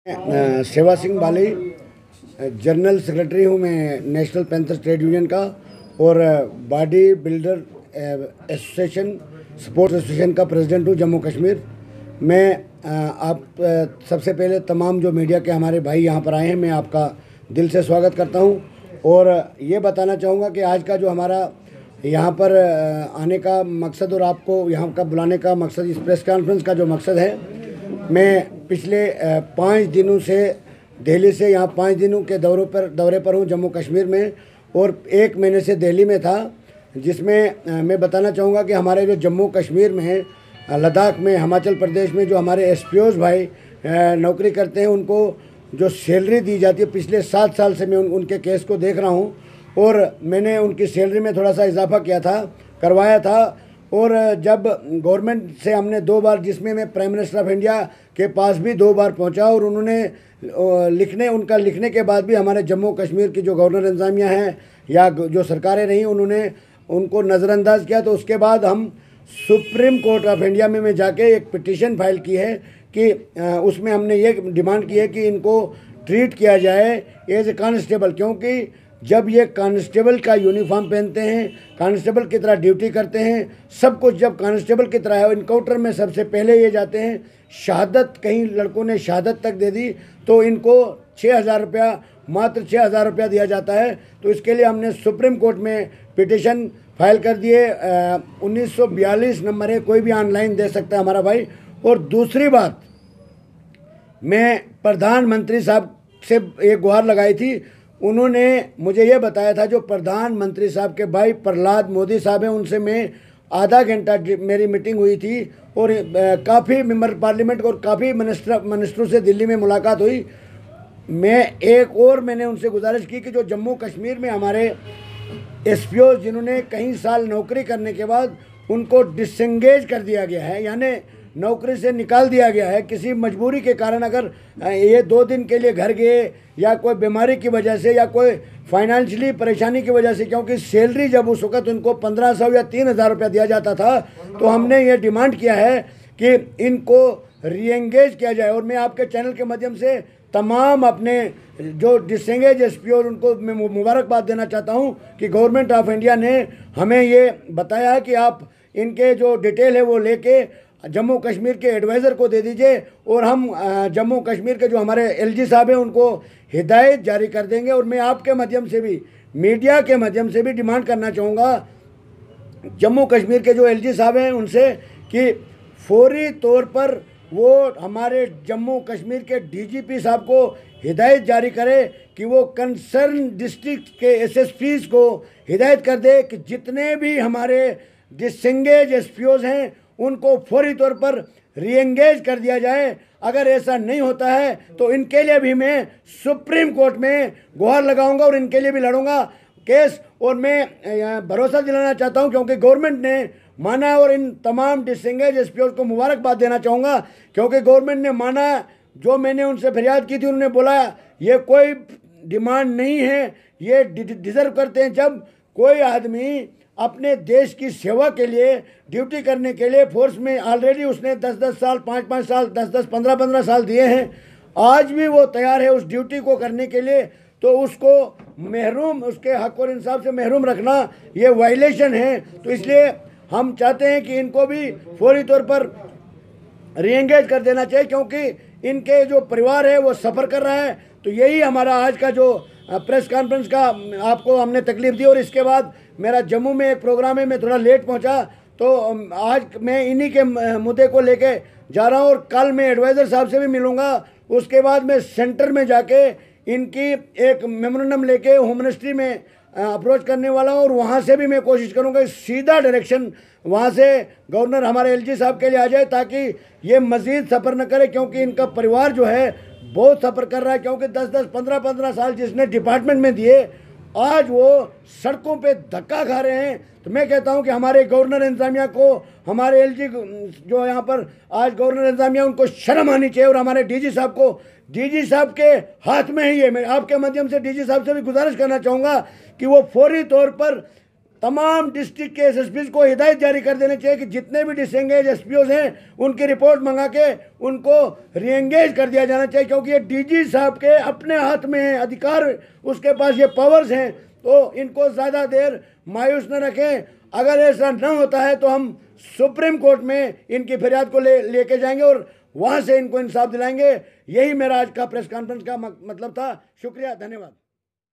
सेवा सिंह बाली, general secretary हूँ मैं नेशनल पैंथर्स ट्रेड यूनियन का और body builder association sports association का प्रेसिडेंट हूँ जम्मू कश्मीर। मैं आप सबसे पहले तमाम जो मीडिया के हमारे भाई यहाँ पर आए हैं, मैं आपका दिल से स्वागत करता हूँ और ये बताना चाहूँगा कि आज का जो हमारा यहाँ पर आने का मकसद और आपको यहाँ का बुलाने का मकसद, इस प्रेस कॉन्फ्रेंस का जो मकसद है, मैं पिछले 5 दिनों से दिल्ली से यहाँ 5 दिनों के दौरे पर हूँ जम्मू कश्मीर में और 1 महीने से दिल्ली में था, जिसमें मैं बताना चाहूँगा कि हमारे जो जम्मू कश्मीर में, लद्दाख में, हिमाचल प्रदेश में जो हमारे एसपीओज़ भाई नौकरी करते हैं, उनको जो सैलरी दी जाती है, पिछले 7 साल से मैं उनके केस को देख रहा हूँ और मैंने उनकी सैलरी में थोड़ा सा इजाफा करवाया था। और जब गवर्नमेंट से हमने 2 बार, जिसमें मैं प्राइम मिनिस्टर ऑफ इंडिया के पास भी 2 बार पहुंचा और उन्होंने लिखने के बाद भी हमारे जम्मू कश्मीर की जो गवर्नर इंतजामिया हैं या जो सरकारें रहीं, उन्होंने उनको नज़रअंदाज किया। तो उसके बाद हम सुप्रीम कोर्ट ऑफ इंडिया में जाके एक पिटीशन फाइल की है कि उसमें हमने ये डिमांड की है कि इनको ट्रीट किया जाए एज ए कांस्टेबल, क्योंकि जब ये कांस्टेबल का यूनिफॉर्म पहनते हैं, कांस्टेबल की तरह ड्यूटी करते हैं, सब कुछ जब कांस्टेबल की तरह है, इनकाउंटर में सबसे पहले ये जाते हैं। शहादत, कहीं लड़कों ने शहादत तक दे दी तो इनको 6,000 रुपया, मात्र 6,000 रुपया दिया जाता है। तो इसके लिए हमने सुप्रीम कोर्ट में पिटीशन फाइल कर दिए। 1942 नंबर है, कोई भी ऑनलाइन दे सकता है हमारा भाई। और दूसरी बात, मैं प्रधानमंत्री साहब से एक गुहार लगाई थी, उन्होंने मुझे ये बताया था, जो प्रधानमंत्री साहब के भाई प्रहलाद मोदी साहब हैं, उनसे मैं आधा घंटा मेरी मीटिंग हुई थी और काफ़ी मेंबर पार्लियामेंट और काफ़ी मिनिस्टरों से दिल्ली में मुलाकात हुई। मैंने उनसे गुजारिश की कि जो जम्मू कश्मीर में हमारे एसपीओ जिन्होंने कई साल नौकरी करने के बाद उनको डिसएंगेज कर दिया गया है, यानी नौकरी से निकाल दिया गया है किसी मजबूरी के कारण, अगर ये 2 दिन के लिए घर गए या कोई बीमारी की वजह से या कोई फाइनेंशियली परेशानी की वजह से, क्योंकि सैलरी जब उस वक्त उनको 1500 या 3,000 रुपया दिया जाता था, तो हमने ये डिमांड किया है कि इनको रीएंगेज किया जाए। और मैं आपके चैनल के माध्यम से तमाम अपने जो डिसएंगेज एसपीओ और उनको मैं मुबारकबाद देना चाहता हूँ कि गवर्नमेंट ऑफ इंडिया ने हमें ये बताया है कि आप इनके जो डिटेल है वो लेके जम्मू कश्मीर के एडवाइज़र को दे दीजिए और हम जम्मू कश्मीर के जो हमारे एलजी साहब हैं उनको हिदायत जारी कर देंगे। और मैं आपके माध्यम से भी, मीडिया के माध्यम से भी डिमांड करना चाहूँगा जम्मू कश्मीर के जो एलजी साहब हैं उनसे कि फौरी तौर पर वो हमारे जम्मू कश्मीर के डीजीपी साहब को हिदायत जारी करे कि वो कंसर्न डिस्ट्रिक्ट के एसएसपीज़ को हिदायत कर दे कि जितने भी हमारे डिसएंगेज एसपीओज हैं उनको फौरी तौर पर रीएंगेज कर दिया जाए। अगर ऐसा नहीं होता है तो इनके लिए भी मैं सुप्रीम कोर्ट में गुहार लगाऊंगा और इनके लिए भी लड़ूंगा केस। और मैं भरोसा दिलाना चाहता हूं, क्योंकि गवर्नमेंट ने माना है और इन तमाम डिसएंगेज एसपीओ को मुबारकबाद देना चाहूँगा, क्योंकि गवर्नमेंट ने माना। जो मैंने उनसे फरियाद की थी, उन्होंने बोला ये कोई डिमांड नहीं है, ये डिज़र्व करते हैं। जब कोई आदमी अपने देश की सेवा के लिए, ड्यूटी करने के लिए फोर्स में ऑलरेडी उसने 10-10 साल, 5-5 साल, 10-10, 15-15 साल दिए हैं, आज भी वो तैयार है उस ड्यूटी को करने के लिए, तो उसको महरूम, उसके हक और इंसाफ से महरूम रखना ये वायलेशन है। तो इसलिए हम चाहते हैं कि इनको भी फौरी तौर पर रीएंगेज कर देना चाहिए, क्योंकि इनके जो परिवार है वो सफ़र कर रहा है। तो यही हमारा आज का जो प्रेस कॉन्फ्रेंस का आपको हमने तकलीफ दी। और इसके बाद मेरा जम्मू में एक प्रोग्राम है, मैं थोड़ा लेट पहुंचा, तो आज मैं इन्हीं के मुद्दे को लेके जा रहा हूं और कल मैं एडवाइज़र साहब से भी मिलूंगा। उसके बाद मैं सेंटर में जाके इनकी एक मेमोरेंडम लेके होम मिनिस्ट्री में अप्रोच करने वाला हूं और वहां से भी मैं कोशिश करूंगा सीधा डायरेक्शन वहां से गवर्नर हमारे एलजी साहब के लिए आ जाए, ताकि ये मज़ीद सफ़र न करे, क्योंकि इनका परिवार जो है बहुत सफ़र कर रहा है। क्योंकि 10-10, 15-15 साल जिसने डिपार्टमेंट में दिए, आज वो सड़कों पे धक्का खा रहे हैं। तो मैं कहता हूं कि हमारे गवर्नर इंतजामिया को, हमारे एलजी जो यहाँ पर आज गवर्नर इंतजामिया, उनको शर्म आनी चाहिए। और हमारे डीजी साहब को, डीजी साहब के हाथ में ही है। मैं आपके माध्यम से डीजी साहब से भी गुजारिश करना चाहूँगा कि वो फौरी तौर पर तमाम डिस्ट्रिक्ट के एसएसपीज को हिदायत जारी कर देने चाहिए कि जितने भी डिसएंगेज एसपीओज हैं उनकी रिपोर्ट मंगा के उनको रीएंगेज कर दिया जाना चाहिए, क्योंकि ये डीजी साहब के अपने हाथ में है अधिकार, उसके पास ये पावर्स हैं। तो इनको ज़्यादा देर मायूस न रखें। अगर ऐसा न होता है तो हम सुप्रीम कोर्ट में इनकी फरियाद को लेके जाएंगे और वहाँ से इनको इंसाफ दिलाएंगे। यही मेरा आज का प्रेस कॉन्फ्रेंस का मतलब था। शुक्रिया, धन्यवाद।